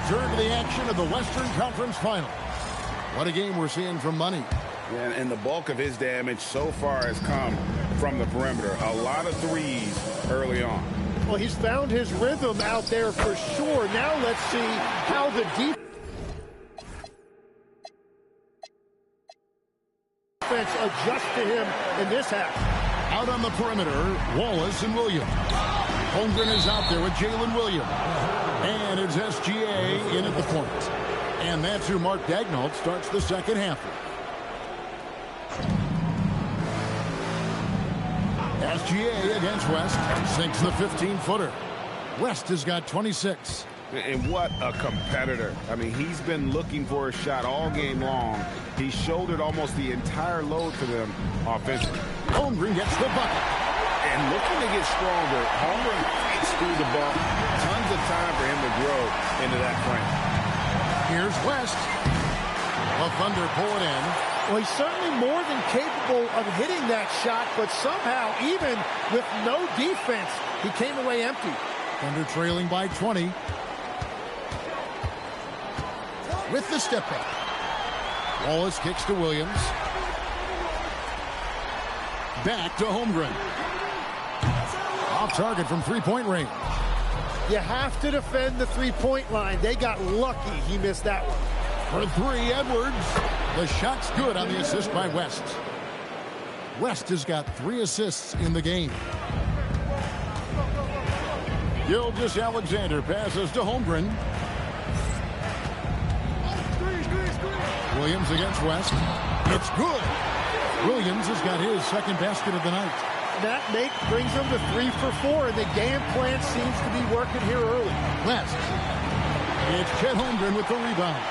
return to the action of the Western Conference Final. What a game we're seeing from Money. And the bulk of his damage so far has come from the perimeter. A lot of threes early on. Well, he's found his rhythm out there for sure. Now let's see how the defense adjusts to him in this half. Out on the perimeter, Wallace and Williams. Holmgren is out there with Jalen Williams. And it's SGA in at the point. And that's who Mark Daigneault starts the second half. SGA against West. Sinks the 15-footer. West has got 26. And what a competitor. I mean, he's been looking for a shot all game long. He shouldered almost the entire load for them offensively. Holmgren gets the bucket. And looking to get stronger, Holmgren fights through the bump. Tons of time for him to grow into that frame. Here's West. The Thunder pull it in. Well, he's certainly more than capable of hitting that shot, but somehow, even with no defense, he came away empty. Thunder trailing by 20. With the step back. Wallace kicks to Williams. Back to Holmgren. Off target from three-point range. You have to defend the three-point line. They got lucky he missed that one. For three, Edwards. The shot's good on the assist by West. West has got 3 assists in the game. Gilgeous-Alexander passes to Holmgren. Williams against West. It's good. Williams has got his second basket of the night. That brings them to 3 for 4, and the game plan seems to be working here early. West. It's Chet Holmgren with the rebound.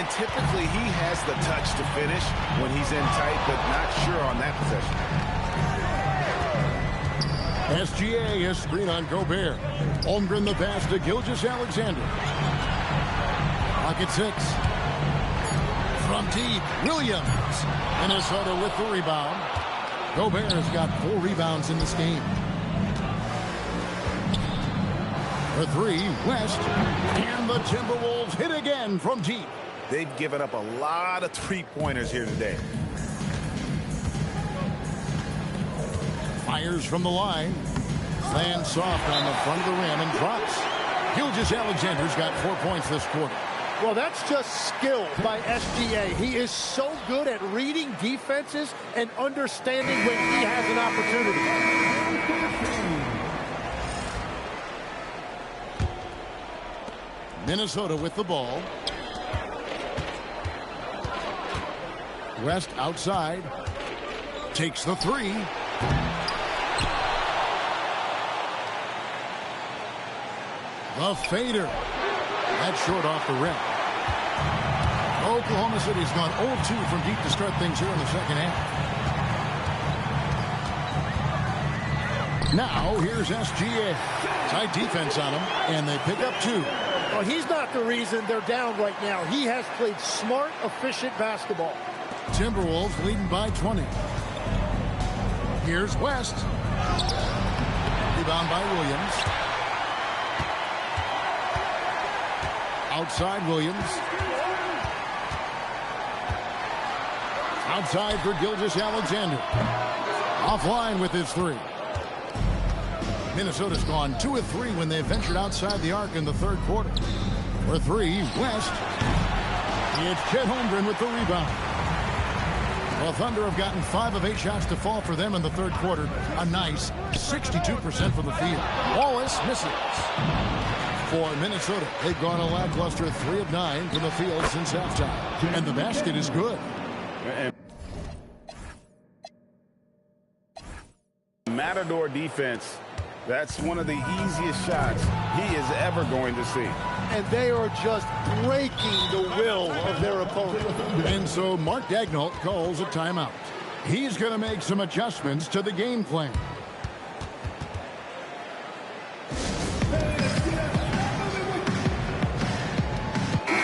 And typically he has the touch to finish when he's in tight, but not sure on that possession. SGA has screen on Gobert. Holmgren the pass to Gilgeous-Alexander. Pocket 6. From deep, Williams. Minnesota with the rebound. Gobert has got 4 rebounds in this game. For 3, West. And the Timberwolves hit again from deep. They've given up a lot of three-pointers here today. Fires from the line. Lands soft on the front of the rim and drops. Gilgeous-Alexander's got 4 points this quarter. Well, that's just skill by SGA. He is so good at reading defenses and understanding when he has an opportunity. Minnesota with the ball. West outside. Takes the 3. The fader. That's short off the rim. Oklahoma City's gone 0-2 from deep to start things here in the second half. Now, here's SGA. Tight defense on him, and they pick up 2. Well, he's not the reason they're down right now. He has played smart, efficient basketball. Timberwolves leading by 20. Here's West. Rebound by Williams. Outside Williams. Outside for Gilgeous-Alexander. Offline with his 3. Minnesota's gone 2 of 3 when they ventured outside the arc in the third quarter. For 3, West. It's Chet Holmgren with the rebound. Well, Thunder have gotten 5 of 8 shots to fall for them in the third quarter. A nice 62% from the field. Wallace misses. For Minnesota, they've gone a lackluster 3 of 9 from the field since halftime. And the basket is good. Matador defense. That's one of the easiest shots he is ever going to see. And they are just breaking the will of their opponent. And so Mark Daigneault calls a timeout. He's going to make some adjustments to the game plan.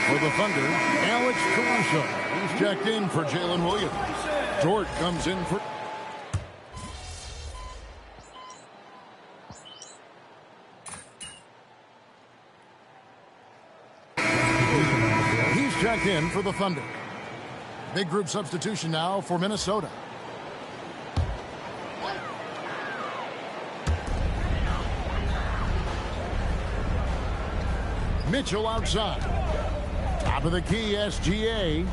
For the Thunder, Alex Caruso. He's checked in for Jalen Williams. Dort comes in for... checked in for the Thunder. Big group substitution now for Minnesota. Mitchell outside. Top of the key, SGA.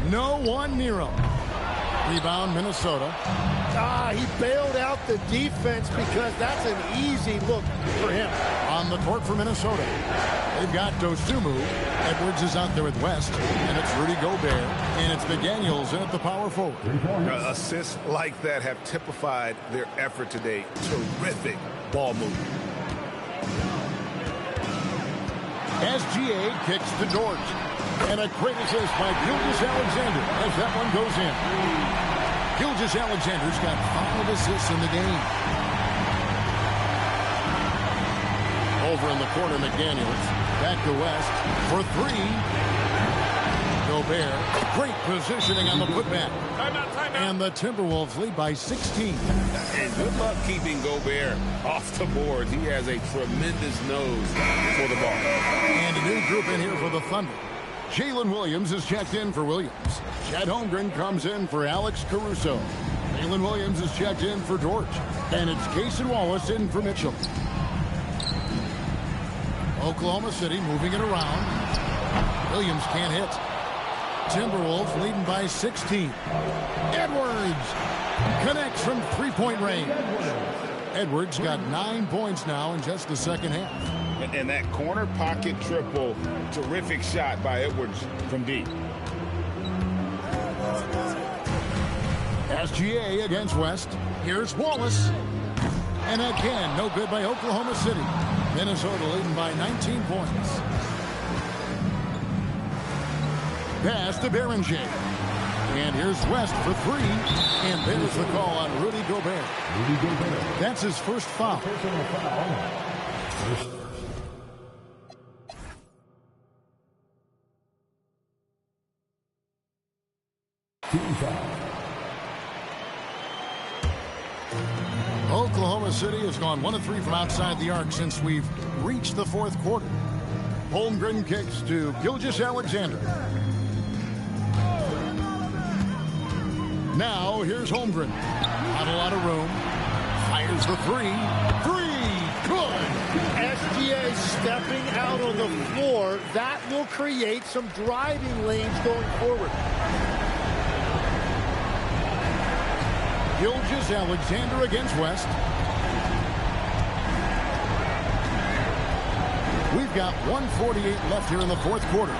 No one near him. Rebound, Minnesota. He bailed out the defense because that's an easy look for him. On the court for Minnesota. They've got Dosunmu. Edwards is out there with West. And it's Rudy Gobert. And it's McDaniels in at the power forward. Assists like that have typified their effort today. Terrific ball movement. SGA kicks to Dort. And a great assist by Gilgeous-Alexander as that one goes in. Gilgeous-Alexander's got 5 assists in the game. Over in the corner, McDaniels. Back to West for 3. Gobert. Great positioning on the putback. Timeout. And the Timberwolves lead by 16. And good luck keeping Gobert off the boards. He has a tremendous nose for the ball. And a new group in here for the Thunder. Jalen Williams is checked in for Williams. Chet Holmgren comes in for Alex Caruso. Jalen Williams is checked in for Dort. And it's Cason Wallace in for Mitchell. Oklahoma City moving it around. Williams can't hit. Timberwolves leading by 16. Edwards connects from three-point range. Edwards got 9 points now in just the second half. And that corner pocket triple, terrific shot by Edwards from deep. SGA against West. Here's Wallace. And again, no good by Oklahoma City. Minnesota leading by 19 points. Pass to Berenger. And here's West for 3. And there's the call on Rudy Gobert. That's his first foul. Oklahoma City has gone 1 of 3 from outside the arc since we've reached the fourth quarter. Holmgren kicks to Gilgeous-Alexander. Now here's Holmgren. Not a lot of room. Fires the 3. 3. Good. SGA stepping out on the floor. That will create some driving lanes going forward. Gilgeous-Alexander against West. We've got 1:48 left here in the fourth quarter.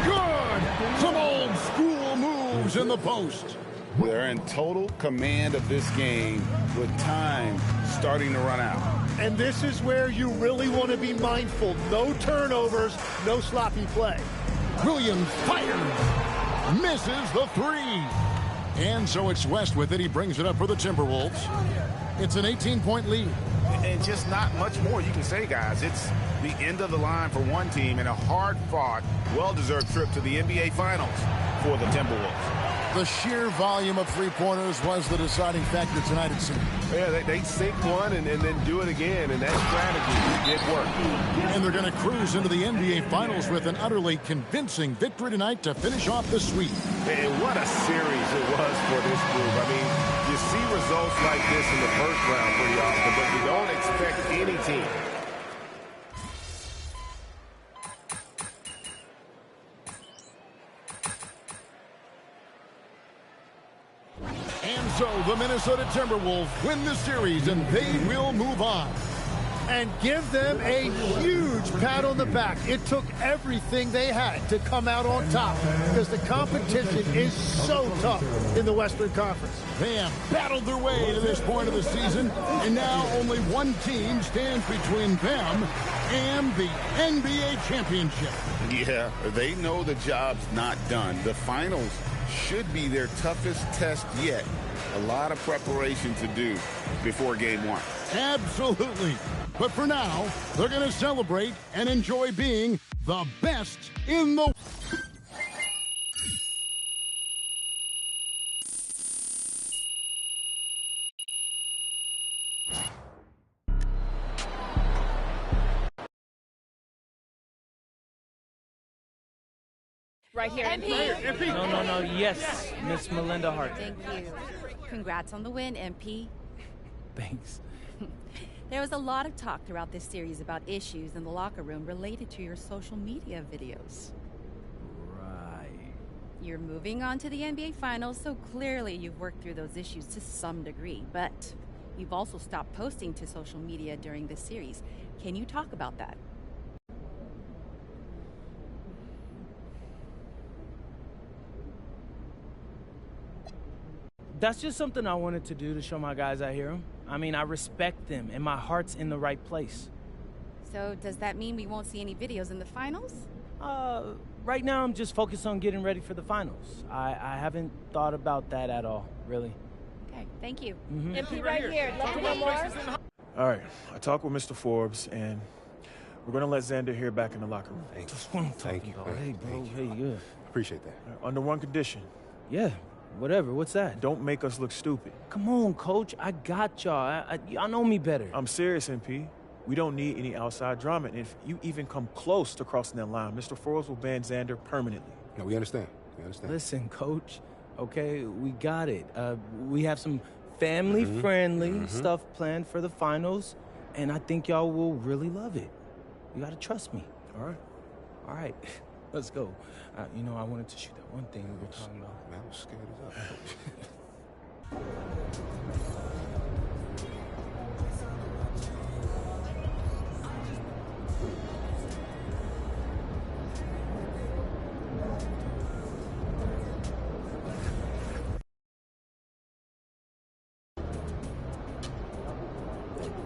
Good! Some old school moves in the post. They're in total command of this game with time starting to run out. And this is where you really want to be mindful. No turnovers, no sloppy play. Williams fires. Misses the 3. And so it's West with it. He brings it up for the Timberwolves. It's an 18-point lead. And just not much more you can say, guys. It's the end of the line for one team and a hard-fought, well-deserved trip to the NBA Finals for the Timberwolves. The sheer volume of three-pointers was the deciding factor tonight, it seemed. Yeah, they sink one and then do it again, and that strategy did work. And they're going to cruise into the NBA Finals with an utterly convincing victory tonight to finish off the sweep. And what a series it was for this group. I mean, you see results like this in the first round pretty often, but you don't expect any team. And so the Minnesota Timberwolves win the series, and they will move on. And give them a huge pat on the back. It took everything they had to come out on top because the competition is so tough in the Western Conference. They have battled their way to this point of the season, and now only one team stands between them and the NBA championship. Yeah, they know the job's not done. The finals should be their toughest test yet. A lot of preparation to do before game one. Absolutely. But for now, they're going to celebrate and enjoy being the best in the Right here. MP. No. Yes, Miss Melinda Hart. Thank you. Congrats on the win, MP. Thanks. There was a lot of talk throughout this series about issues in the locker room related to your social media videos. Right. You're moving on to the NBA Finals, so clearly you've worked through those issues to some degree, but you've also stopped posting to social media during this series. Can you talk about that? That's just something I wanted to do to show my guys I hear them. I mean, I respect them, and my heart's in the right place. So does that mean we won't see any videos in the finals? Right now I'm just focused on getting ready for the finals. I haven't thought about that at all, really. Okay, thank you. MP right here. Love to know more. All right, I talked with Mr. Forbes, and we're going to let Xander here back in the locker room. Just what I'm talking about. Hey, bro. Hey, yeah. Appreciate that. Under one condition. Yeah, whatever. What's that? Don't make us look stupid. Come on, Coach. I got y'all. Y'all know me better. I'm serious, MP. We don't need any outside drama. And if you even come close to crossing that line, Mr. Forbes will ban Xander permanently. No, we understand. We understand. Listen, Coach, okay, we got it. We have some family-friendly stuff planned for the finals, and I think y'all will really love it. You gotta trust me. All right. Let's go. You know, I wanted to shoot that one thing we were talking about. Man, I was scared as up.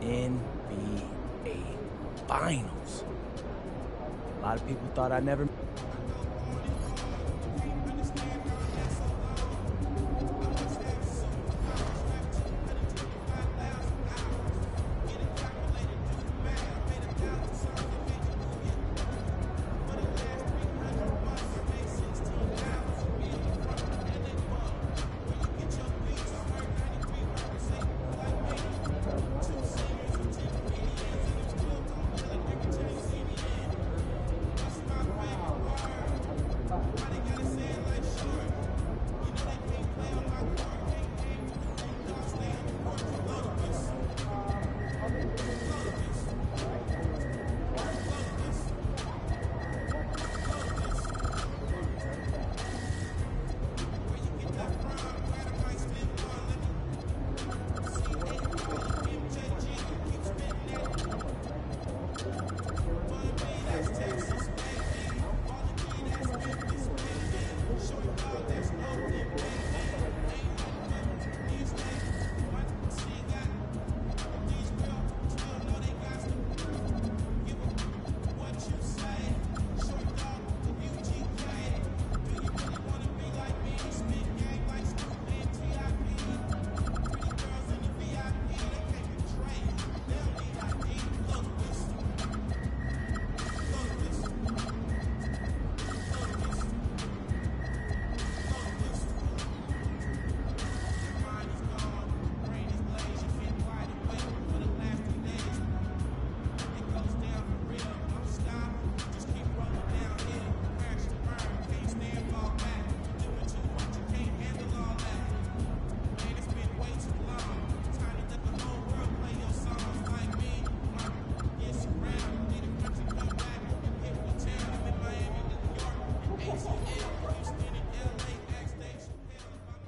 NBA Finals. A lot of people thought I never...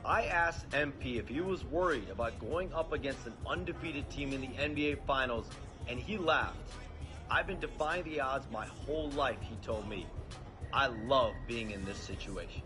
I asked MP if he was worried about going up against an undefeated team in the NBA Finals, and he laughed. I've been defying the odds my whole life, he told me. I love being in this situation.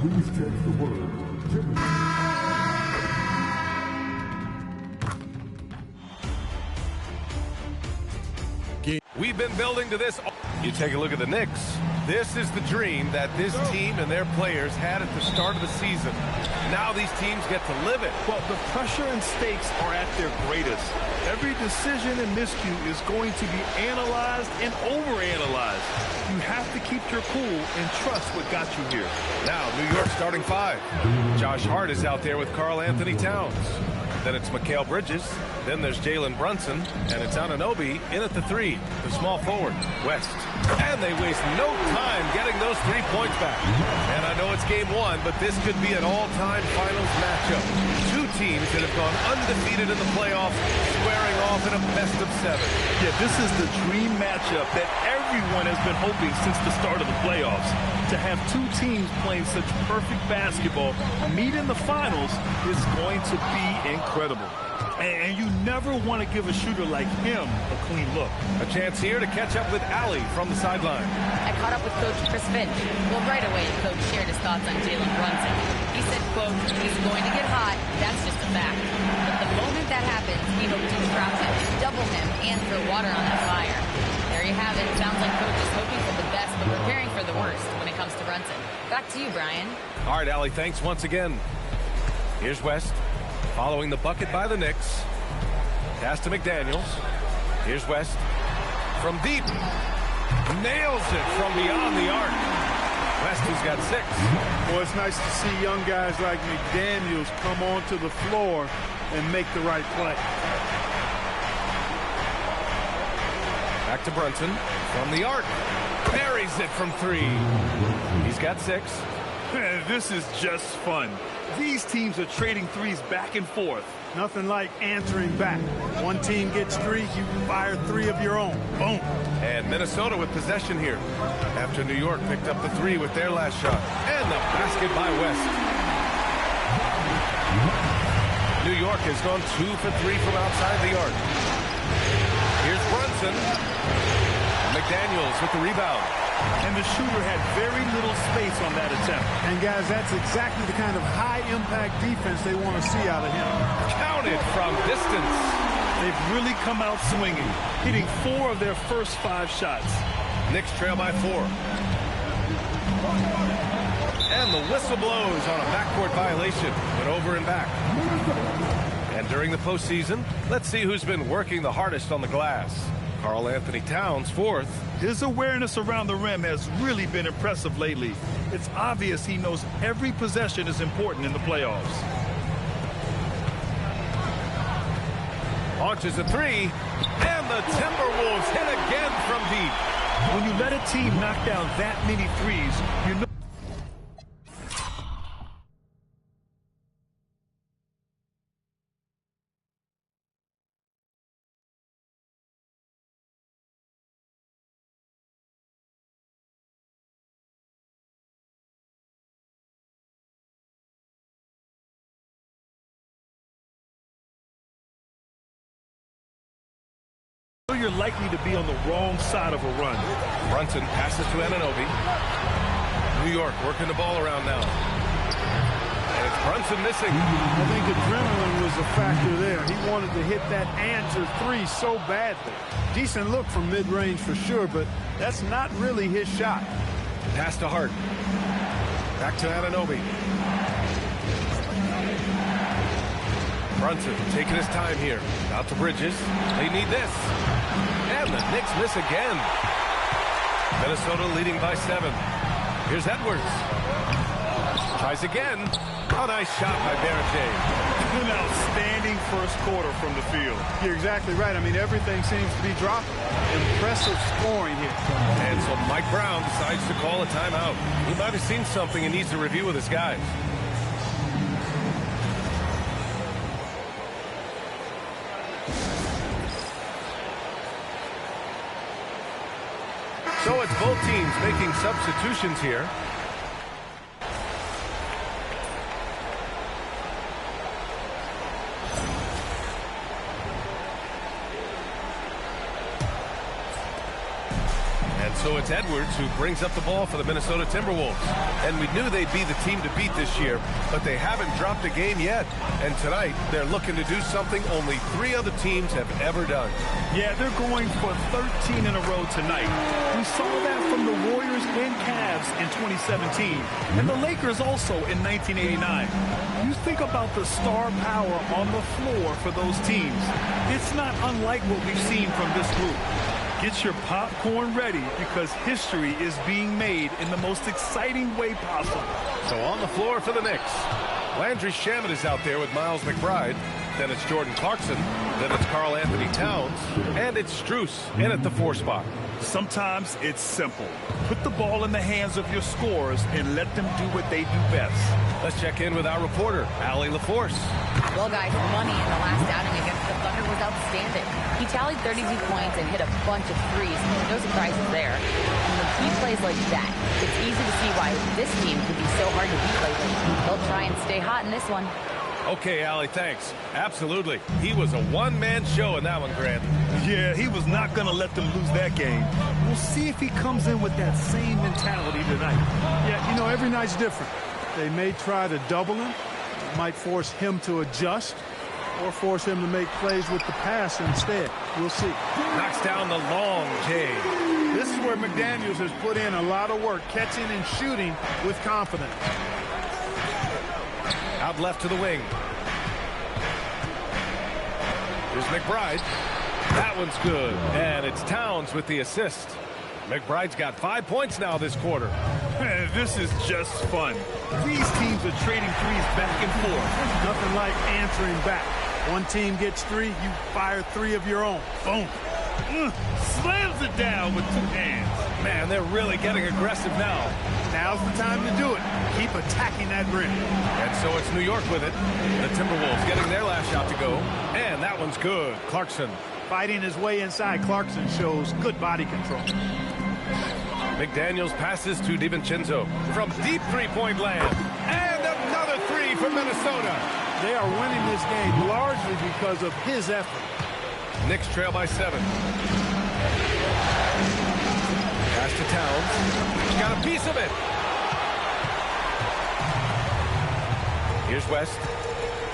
Please check the word. We've been building to this. You take a look at the Knicks. This is the dream that this team and their players had at the start of the season. Now these teams get to live it. Well, the pressure and stakes are at their greatest. Every decision and miscue is going to be analyzed and overanalyzed. You have to keep your cool and trust what got you here. Now, New York starting five. Josh Hart is out there with Karl Anthony Towns. Then it's Mikal Bridges. Then there's Jalen Brunson. And it's Anunoby in at the three. The small forward, West. And they waste no time getting those 3 points back. And I know it's game one, but this could be an all-time finals matchup. Two teams that have gone undefeated in the playoffs, squaring off in a best-of-7. Yeah, this is the dream matchup that everyone has been hoping since the start of the playoffs. To have two teams playing such perfect basketball meet in the finals is going to be incredible. And you never want to give a shooter like him a clean look. A chance here to catch up with Allie from the sideline. I caught up with Coach Chris Finch. Well, right away, Coach shared his thoughts on Jalen Brunson. He said, quote, he's going to get hot. That's just a fact. But the moment that happens, we hope to trap him, double him, and throw water on that fire. There you have it. Sounds like Coach is hoping for the best, but preparing for the worst when it comes to Brunson. Back to you, Brian. All right, Allie, thanks once again. Here's West. Following the bucket by the Knicks. Pass to McDaniels. Here's West. From deep. Nails it from beyond the arc. West has got 6. Well, it's nice to see young guys like McDaniels come onto the floor and make the right play. Back to Brunson. From the arc. Buries it from 3. He's got 6. This is just fun. These teams are trading threes back and forth. Nothing like answering back. One team gets 3, you fire 3 of your own. Boom. And Minnesota with possession here after New York picked up the 3 with their last shot. And the basket by West. New York has gone 2 for 3 from outside the arc. Here's Brunson. McDaniels with the rebound. And the shooter had very little space on that attempt. And guys, that's exactly the kind of high-impact defense they want to see out of him. Counted from distance. They've really come out swinging, hitting 4 of their first 5 shots. Knicks trail by 4. And the whistle blows on a backcourt violation. Went over and back. And during the postseason, let's see who's been working the hardest on the glass. Karl Anthony Towns, 4th. His awareness around the rim has really been impressive lately. It's obvious he knows every possession is important in the playoffs. Launches a 3, and the Timberwolves hit again from deep. When you let a team knock down that many threes, you know. You're likely to be on the wrong side of a run. Brunson passes to Anunoby. New York working the ball around now. And it's Brunson missing. I think adrenaline was a factor there. He wanted to hit that answer 3 so badly. Decent look from mid-range for sure, but that's not really his shot. Pass to Hart. Back to Anunoby. Brunson taking his time here. Out to Bridges. They need this. And the Knicks miss again. Minnesota leading by 7. Here's Edwards. Tries again. Oh, nice shot by Barrett. An outstanding first quarter from the field. You're exactly right. I mean, everything seems to be dropping. Impressive scoring here. And so Mike Brown decides to call a timeout. He might have seen something and needs to review with his guys. So it's both teams making substitutions here. So it's Edwards who brings up the ball for the Minnesota Timberwolves. And we knew they'd be the team to beat this year, but they haven't dropped a game yet. And tonight, they're looking to do something only 3 other teams have ever done. Yeah, they're going for 13 in a row tonight. We saw that from the Warriors and Cavs in 2017, and the Lakers also in 1989. You think about the star power on the floor for those teams. It's not unlike what we've seen from this group. Get your popcorn ready because history is being made in the most exciting way possible. So on the floor for the Knicks, Landry Shamet is out there with Miles McBride. Then it's Jordan Clarkson. Then it's Karl Anthony Towns. And it's Strus in at the 4 spot. Sometimes it's simple. Put the ball in the hands of your scorers and let them do what they do best. Let's check in with our reporter, Allie LaForce. Well, guys, Money in the last outing against the Thunder was outstanding. He tallied 32 points and hit a bunch of threes. No surprises there. And when he plays like that, it's easy to see why this team could be so hard to beat lately. They'll try and stay hot in this one. Okay, Allie, thanks. Absolutely. He was a one-man show in that one, Grant. Yeah, he was not going to let them lose that game. We'll see if he comes in with that same mentality tonight. Yeah, you know, every night's different. They may try to double him. It might force him to adjust or force him to make plays with the pass instead. We'll see. Knocks down the long J. This is where McDaniels has put in a lot of work, catching and shooting with confidence. Out left to the wing. Here's McBride. That one's good. And it's Towns with the assist. McBride's got 5 points now this quarter. This is just fun. These teams are trading threes back and forth. Nothing like answering back. One team gets 3, you fire 3 of your own. Boom. Slams it down with 2 hands. Man, they're really getting aggressive now. Now's the time to do it. Keep attacking that rim. And so it's New York with it. The Timberwolves getting their last shot to go. And that one's good. Clarkson. Fighting his way inside. Clarkson shows good body control. McDaniels passes to DiVincenzo from deep three-point land. And another 3 for Minnesota. They are winning this game largely because of his effort. Knicks trail by 7. Pass to Towns. He's got a piece of it. Here's West.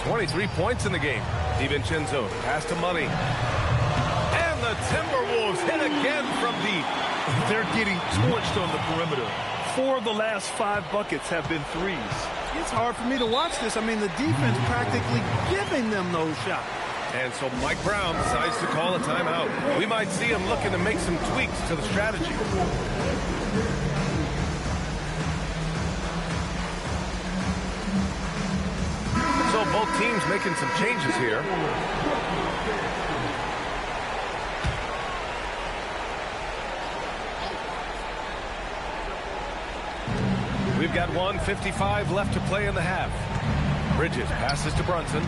23 points in the game. DiVincenzo. Pass to Money. And the Timberwolves hit again from deep. They're getting torched on the perimeter. 4 of the last 5 buckets have been threes. It's hard for me to watch this. I mean, the defense practically giving them those shots. And so Mike Brown decides to call a timeout. We might see him looking to make some tweaks to the strategy. So both teams making some changes here. We've got 1:55 left to play in the half. Bridges passes to Brunson,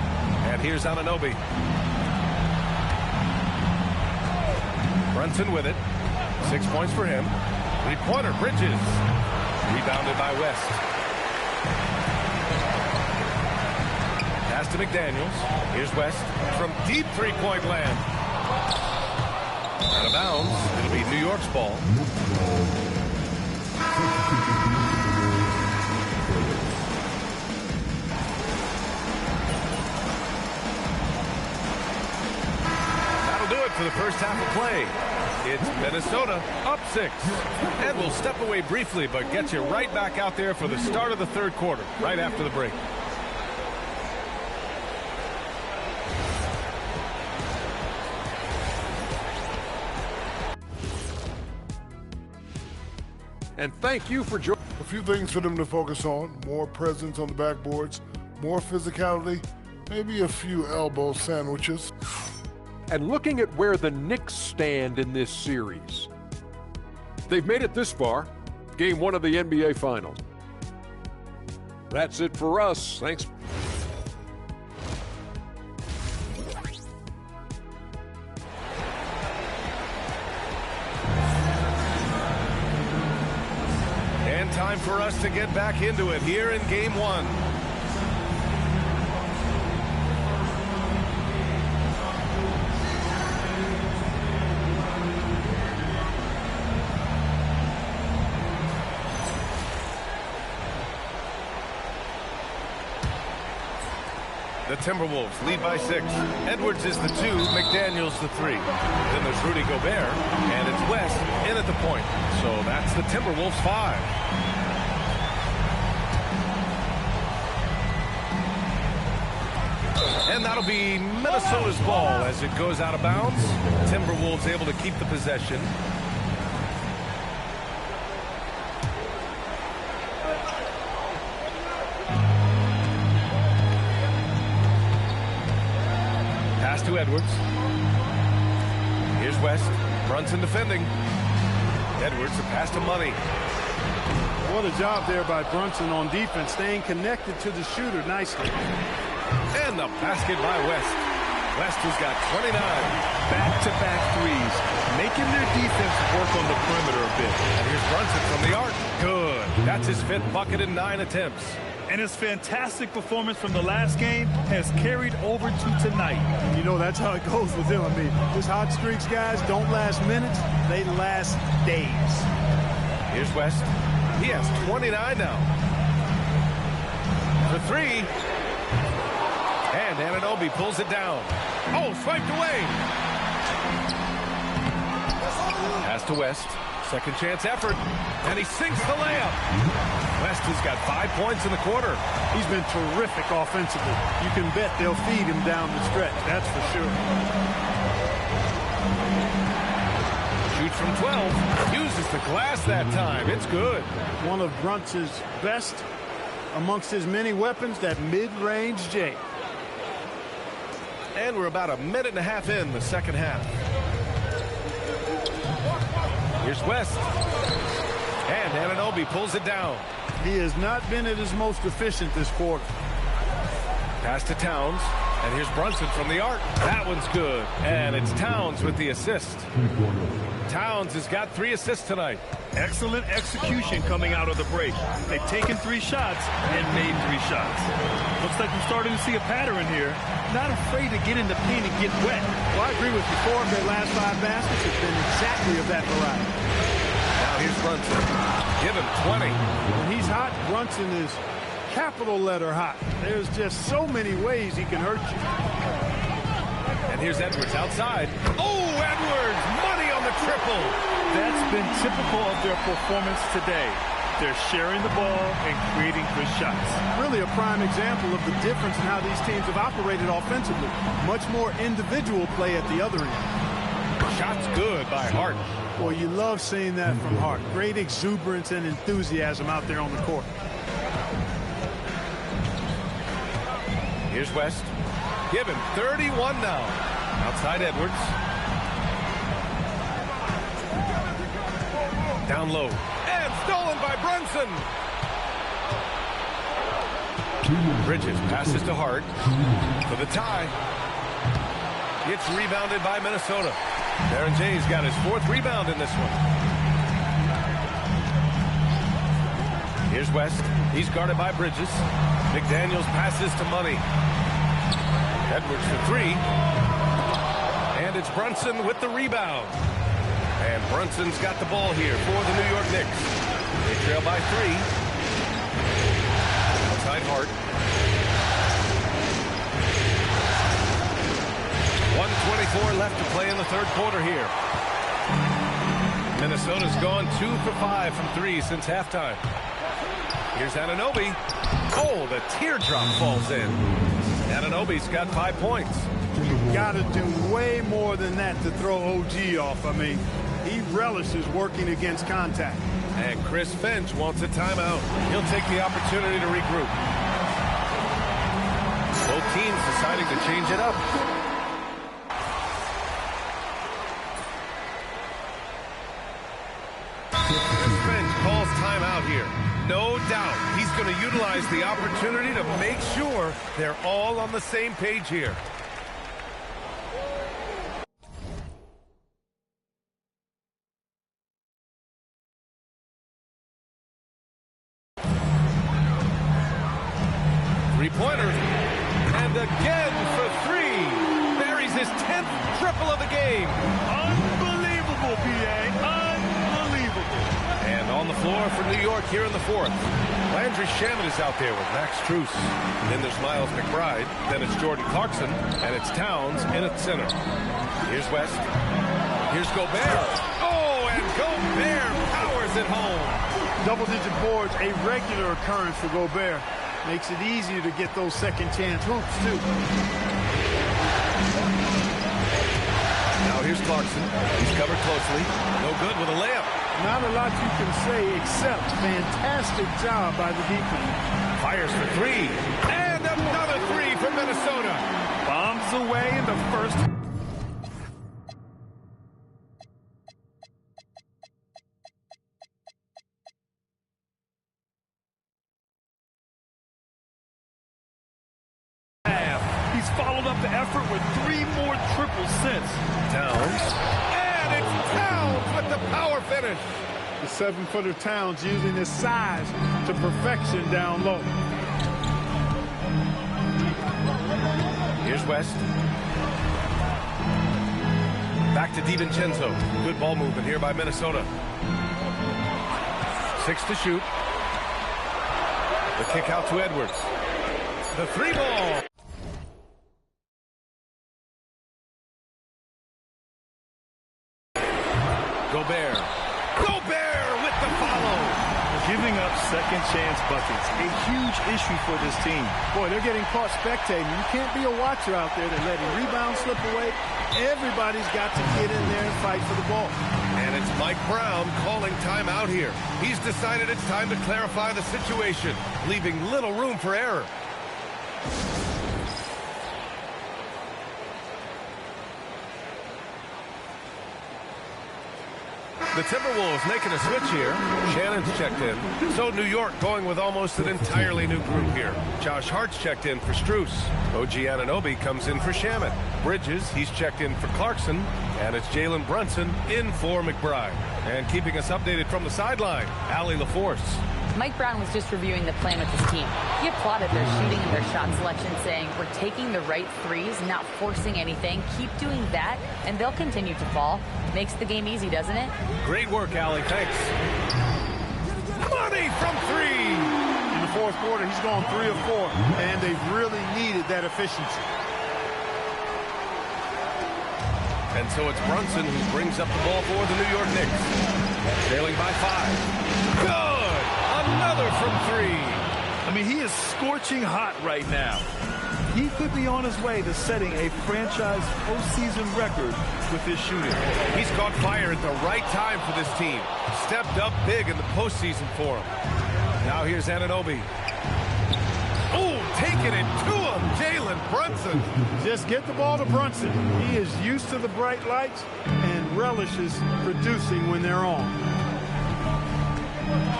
and here's Anunoby. Brunson with it. 6 points for him. 3-pointer, Bridges. Rebounded by West. Pass to McDaniels. Here's West from deep three-point land. Out of bounds. It'll be New York's ball. For the first half of play. It's Minnesota up 6. And we'll step away briefly, but get you right back out there for the start of the third quarter, right after the break. And thank you for joining. A few things for them to focus on. More presence on the backboards, more physicality, maybe a few elbow sandwiches. And looking at where the Knicks stand in this series. They've made it this far, Game 1 of the NBA Finals. That's it for us. Thanks. And time for us to get back into it here in Game 1. The Timberwolves lead by 6. Edwards is the 2, McDaniels the 3. Then there's Rudy Gobert, and it's West in at the point. So that's the Timberwolves 5. And that'll be Minnesota's ball as it goes out of bounds. Timberwolves able to keep the possession. Pass to Edwards. Here's West. Brunson defending. Edwards, a pass to Money. What a job there by Brunson on defense, staying connected to the shooter nicely. And the basket by West. West has got 29. Back-to-back threes, making their defense work on the perimeter a bit. And here's Brunson from the arc. Good. That's his 5th bucket in 9 attempts. And his fantastic performance from the last game has carried over to tonight. You know, that's how it goes with him. I mean, his hot streaks, guys, don't last minutes. They last days. Here's West. He has 29 now. For 3. And Anunoby pulls it down. Oh, swiped away. Pass to West. Second chance effort. And he sinks the layup. West has got 5 points in the quarter. He's been terrific offensively. You can bet they'll feed him down the stretch. That's for sure. Shoots from 12. Uses the glass that time. It's good. One of Brunson's best amongst his many weapons, that mid-range J. And we're about a minute and a half in the second half. Here's West. And Anunoby pulls it down. He has not been at his most efficient this quarter. Pass to Towns. And here's Brunson from the arc. That one's good. And it's Towns with the assist. Towns has got 3 assists tonight. Excellent execution coming out of the break. They've taken 3 shots and made 3 shots. Looks like we're starting to see a pattern here. Not afraid to get in the paint and get wet. Well, I agree with you. 4 of their last 5 baskets have been exactly of that variety. Now here's Brunson. Give him 20. When he's hot, Brunson is capital letter hot. There's just so many ways he can hurt you. And here's Edwards outside. Oh, Edwards! Money on the triple. That's been typical of their performance today. They're sharing the ball and creating good shots. Really a prime example of the difference in how these teams have operated offensively. Much more individual play at the other end. Shots good by Hart. Well, you love seeing that from Hart. Great exuberance and enthusiasm out there on the court. Here's West. Give him 31 now. Outside Edwards. Down low. And stolen by Brunson. Bridges passes to Hart for the tie. It's rebounded by Minnesota. Darren Jay's got his 4th rebound in this one. Here's West. He's guarded by Bridges. McDaniels passes to Money. Edwards for 3. And it's Brunson with the rebound. And Brunson's got the ball here for the New York Knicks. They trail by 3. Outside Hart. 1:24 left to play in the third quarter here. Minnesota's gone 2 for 5 from 3 since halftime. Here's Anunoby. Oh, the teardrop falls in. Anunoby's got 5 points. You got to do way more than that to throw OG off. I mean, he relishes working against contact. And Chris Finch wants a timeout. He'll take the opportunity to regroup. Both teams deciding to change it up. Chris Finch calls timeout here. No doubt he's going to utilize the opportunity to make sure they're all on the same page here. Three-pointer. And again for 3. Buries his 10th triple of the game. Unbelievable, PA. Unbelievable. And On the floor for New York here in the fourth. Landry Shamet is out there with Max Strus. Then there's Miles McBride. Then it's Jordan Clarkson. And it's Towns in at center. Here's West. Here's Gobert. Oh, and Gobert powers it home. Double-digit boards, a regular occurrence for Gobert. Makes it easier to get those second-chance hoops, too. Now here's Clarkson. He's covered closely. No good with a layup. Not a lot you can say except fantastic job by the defense. Fires for three. And another three from Minnesota. Bombs away in the first. He's followed up the effort with 3 more triples since. Towns. And it's Towns with the power finish. The 7-footer Towns using his size to perfection down low. Here's West. Back to DiVincenzo. Good ball movement here by Minnesota. 6 to shoot. The kick out to Edwards. The 3-ball. Gobert. Gobert with the follow. Giving up second-chance buckets, a huge issue for this team. Boy, they're getting caught spectating. You can't be a watcher out there that letting rebounds slip away. Everybody's got to get in there and fight for the ball. And it's Mike Brown calling timeout here. He's decided it's time to clarify the situation, leaving little room for error. The Timberwolves making a switch here. Shannon's checked in. So New York going with almost an entirely new group here. Josh Hart's checked in for Strus. OG Anunoby comes in for Shamet. Bridges, he's checked in for Clarkson. And it's Jalen Brunson in for McBride. And keeping us updated from the sideline, Allie LaForce. Mike Brown was just reviewing the plan with his team. He applauded their shooting and their shot selection, saying, "We're taking the right threes, not forcing anything. Keep doing that, and they'll continue to fall." Makes the game easy, doesn't it? Great work, Allie. Thanks. Money from 3. In the fourth quarter, he's gone 3 of 4, and they've really needed that efficiency. And so it's Brunson who brings up the ball for the New York Knicks. Trailing by 5. Good! Another from 3. I mean, he is scorching hot right now. He could be on his way to setting a franchise postseason record with his shooting. He's caught fire at the right time for this team. Stepped up big in the postseason for him. Now here's Anunoby. Oh, taking it to him, Jalen Brunson. Just get the ball to Brunson. He is used to the bright lights and relishes producing when they're on.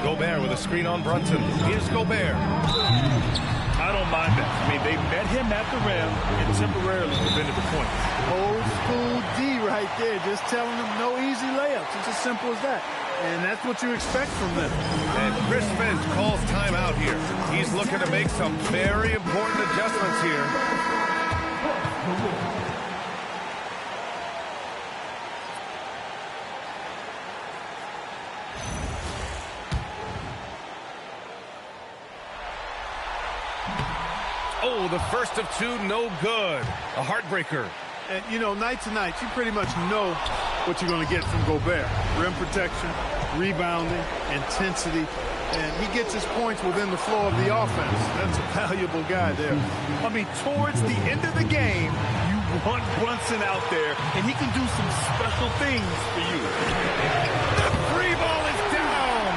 Gobert with a screen on Brunson. Here's Gobert. I don't mind that. I mean, they met him at the rim and temporarily prevented the points. Old school D right there, just telling them no easy layups. It's as simple as that. And that's what you expect from them. And Chris Finch calls timeout here. He's looking to make some very important adjustments here. Oh, the first of 2, no good. A heartbreaker. And, you know, night to night, you pretty much know what you're going to get from Gobert. Rim protection, rebounding, intensity. And he gets his points within the flow of the offense. That's a valuable guy there. I mean, towards the end of the game, you want Brunson out there, and he can do some special things for you. The 3-ball is down.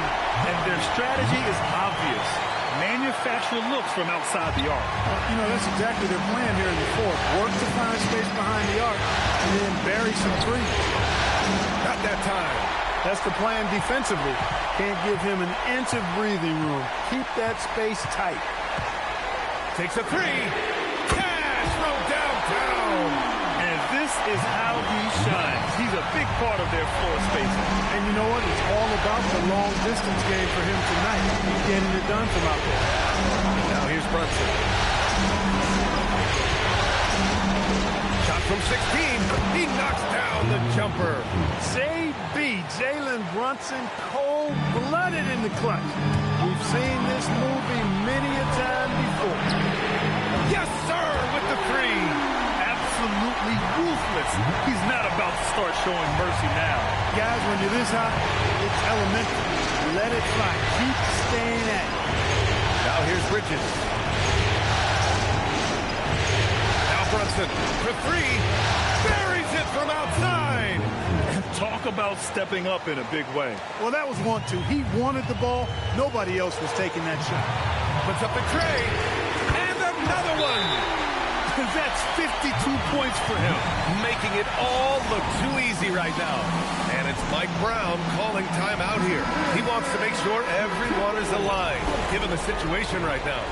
And their strategy is obvious. Manufacture looks from outside the arc. Well, you know, that's exactly their plan here in the fourth. Work to find space behind the arc and then bury some threes. Not that time. That's the plan defensively. Can't give him an inch of breathing room. Keep that space tight. Takes a 3. Cash from downtown. And this is how he shines. He's a big part of their floor spacing. And you know what? It's all about the long distance game for him tonight. He's getting it done from out there. Now here's Brunson. Shot from 16. He knocks down the jumper. JB three. Jalen Brunson, cold-blooded in the clutch. We've seen this movie many a time before. Yes, sir, with the three. Absolutely ruthless. He's not about to start showing mercy now. Guys, when you're this hot, it's elementary. Let it fly. Keep staying at it. Now here's Bridges. Now Brunson for three. Buries it from outside. Talk about stepping up in a big way. Well, that was 1-2. He wanted the ball. Nobody else was taking that shot. Puts up a tray. And another one. That's 52 points for him. Making it all look too easy right now. And it's Mike Brown calling timeout here. He wants to make sure everyone is aligned, given the situation right now.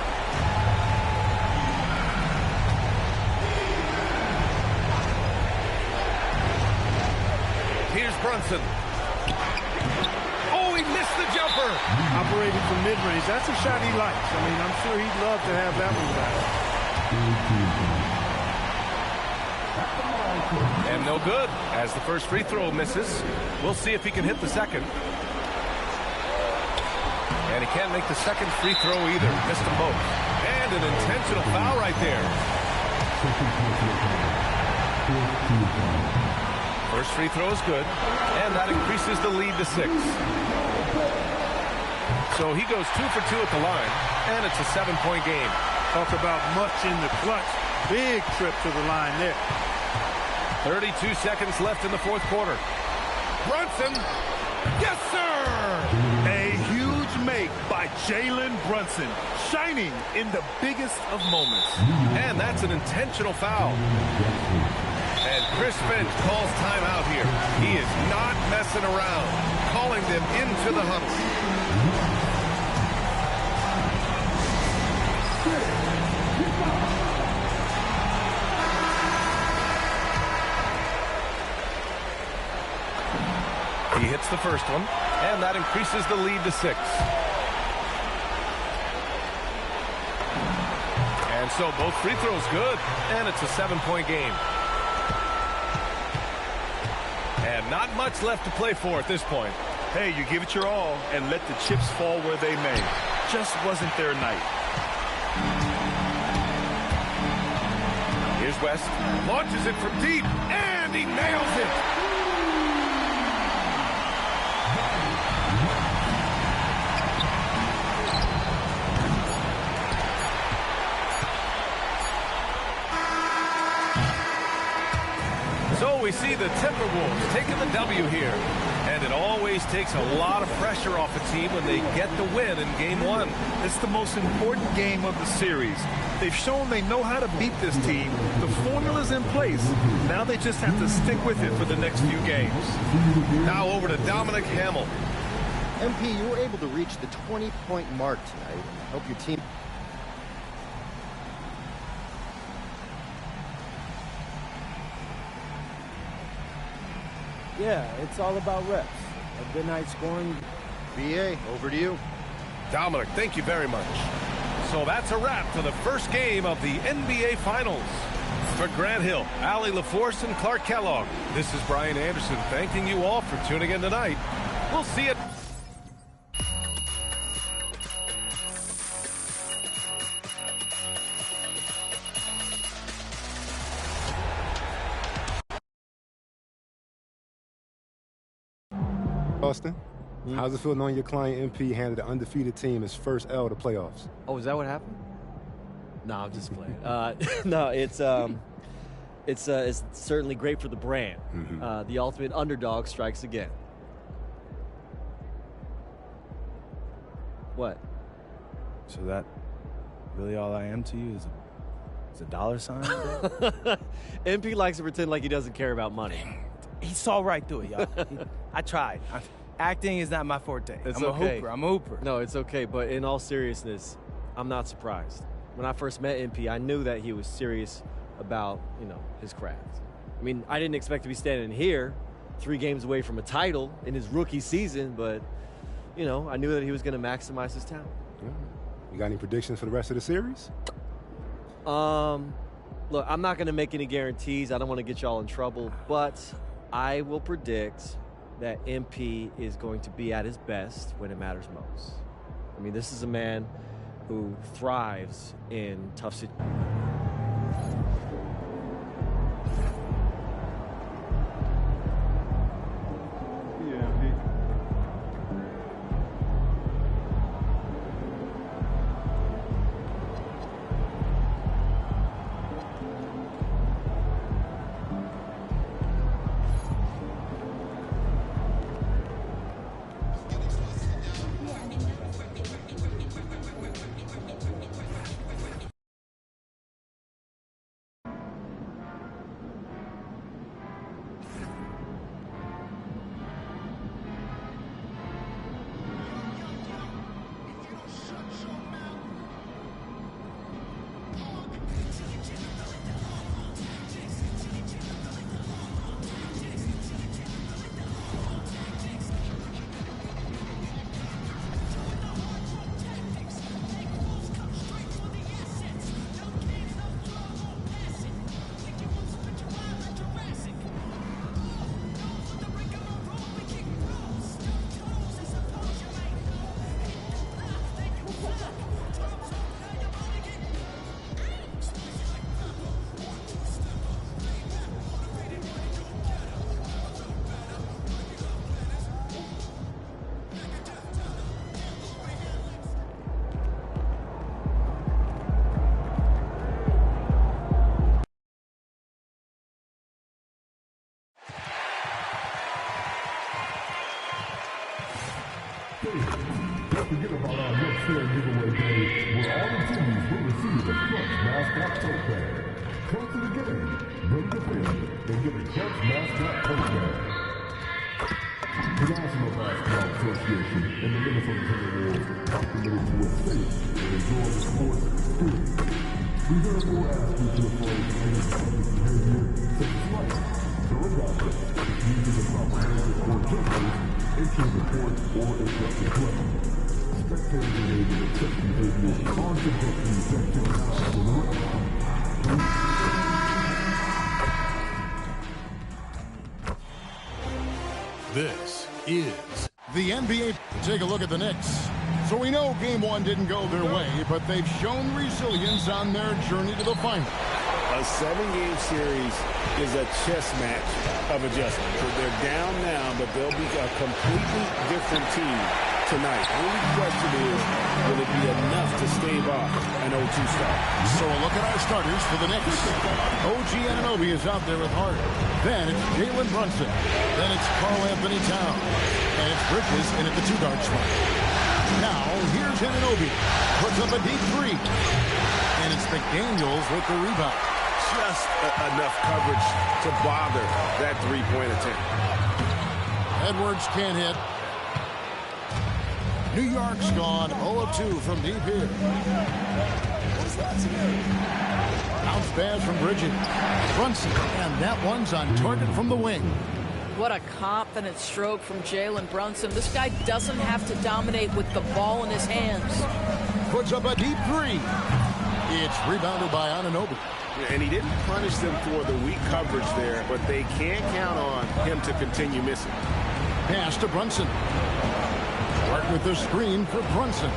Here's Brunson. Oh, he missed the jumper. Operating from mid-range. That's a shot he likes. I mean, I'm sure he'd love to have that one back. And no good, as the first free throw misses. We'll see if he can hit the second. And he can't make the second free throw either. Missed them both. And an intentional foul right there. First free throw is good, and that increases the lead to 6. So he goes 2 for 2 at the line, and it's a 7-point game. Talk about much in the clutch. Big trip to the line there. 32 seconds left in the fourth quarter. Brunson, yes, sir! A huge make by Jalen Brunson, shining in the biggest of moments. And that's an intentional foul. And Chris Finch calls timeout here. He is not messing around, calling them into the huddle. He hits the first one, and that increases the lead to 6. And so both free throws good, and it's a 7-point game. And not much left to play for at this point. Hey, you give it your all and let the chips fall where they may. Just wasn't their night. Here's West. Launches it from deep, and he nails it. So we see the Timberwolves taking the W here. And it always takes a lot of pressure off a team when they get the win in Game 1. It's the most important game of the series. They've shown they know how to beat this team. The formula's in place. Now they just have to stick with it for the next few games. Now over to Dominic Hamill. MP, you were able to reach the 20-point mark tonight. I hope your team... Yeah, it's all about reps. A good night scoring. BA, over to you. Dominic, thank you very much. So that's a wrap for the first game of the NBA Finals. For Grant Hill, Allie LaForce, and Clark Kellogg, this is Brian Anderson thanking you all for tuning in tonight. We'll see you. Austin, how's it feel knowing your client MP handed an undefeated team his first L to playoffs? Oh, is that what happened? No, I'm just playing. No, it's certainly great for the brand. The ultimate underdog strikes again. What? So that really all I am to you is a dollar sign? MP likes to pretend like he doesn't care about money. He saw right through it, y'all. I tried. Acting is not my forte. It's I'm okay. I'm a hooper. No, it's okay. But in all seriousness, I'm not surprised. When I first met MP, I knew that he was serious about, his craft. I mean, I didn't expect to be standing here 3 games away from a title in his rookie season, but, I knew that he was going to maximize his talent. Yeah. You got any predictions for the rest of the series? Look, I'm not going to make any guarantees. I don't want to get y'all in trouble, but I will predict that MP is going to be at his best when it matters most. I mean, this is a man who thrives in tough situations. Don't forget about our next fair giveaway day, where all the teams will receive a Crunch mascot tote bag. Come to the game, bring the family, and get a Crunch mascot tote bag. The National Basketball Association and the Minnesota Timberwolves are committed to a safe and enjoyable sports experience. We therefore ask you to avoid any public behavior such as lighting, throwing gossip, using improper or gestures, entering the court, or interrupting play. Spectators engaging in such behavior are subject to section for the record. This is the NBA. Take a look at the Knicks. So we know Game 1 didn't go their way, but they've shown resilience on their journey to the final. A 7-game series is a chess match of adjustment. So they're down now, but they'll be a completely different team tonight. Only question is, will it be enough to stave off an 0-2 start? So a look at our starters for the Knicks. OG Anunoby is out there with Hart. Then it's Jalen Brunson. Then it's Karl Anthony Towns. And it's Bridges in at the 2-guard spot. Now, here's Anunoby. Puts up a deep three. And it's McDaniels with the rebound. Just enough coverage to bother that three-point attempt. Edwards can't hit. New York's gone 0-2 from deep here. Bounce pass from Bridges. Brunson, and that one's on target from the wing. What a confident stroke from Jalen Brunson. This guy doesn't have to dominate with the ball in his hands. Puts up a deep three. It's rebounded by Anunoby. And he didn't punish them for the weak coverage there, but they can't count on him to continue missing. Pass to Brunson. Hart with the screen for Brunson.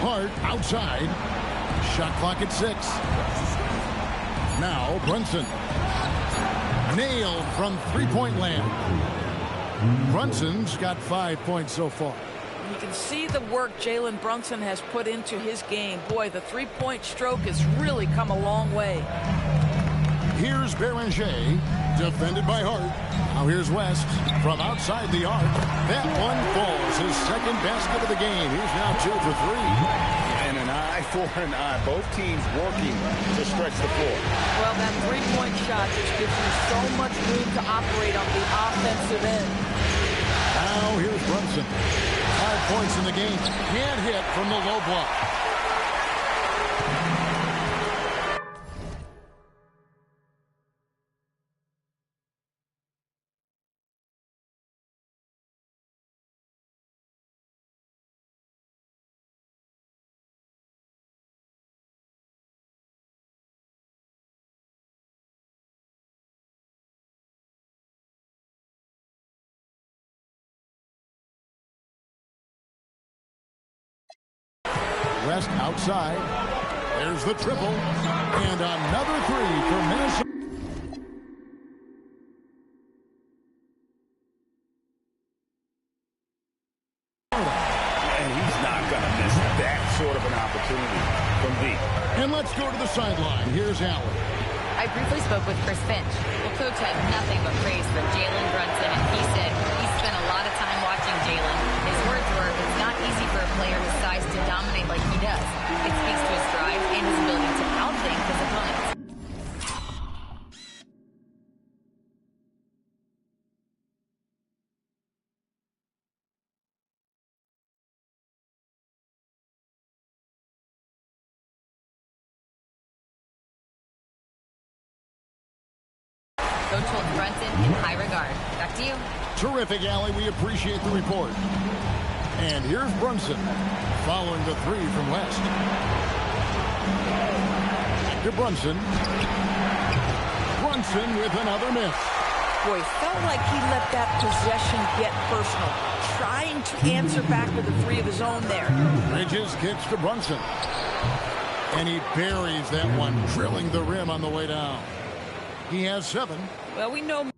Hart outside. Shot clock at 6. Now Brunson. Nailed from three-point land. Brunson's got 5 points so far. You can see the work Jalen Brunson has put into his game. Boy, the three-point stroke has really come a long way. Here's Beringer, defended by Hart. Now here's West from outside the arc. That one falls, his second basket of the game. He's now 2 for 3. And an eye for an eye. Both teams working to stretch the floor. Well, that three-point shot just gives you so much room to operate on the offensive end. Now here's Brunson. 5 points in the game. Can't hit from the low block. West outside. There's the triple. And another three for Minnesota. And he's not going to miss that sort of an opportunity from deep. And let's go to the sideline. Here's Allen. I briefly spoke with Chris Finch. Well, Coach had nothing but praise for Jalen Brunson, and he said he spent a lot of time watching Jalen. His words were, it's not easy for a player his size to dominate like he does. It speaks to his drive and his ability to outthink his opponents. Coach holds Brunson in high regard. Back to you. Terrific, Allie. We appreciate the report. And here's Brunson following the three from West. Back to Brunson. Brunson with another miss. Boy, felt like he let that possession get personal. Trying to answer back with a three of his own there. Bridges kicks to Brunson. And he buries that one, drilling the rim on the way down. He has 7. Well, we know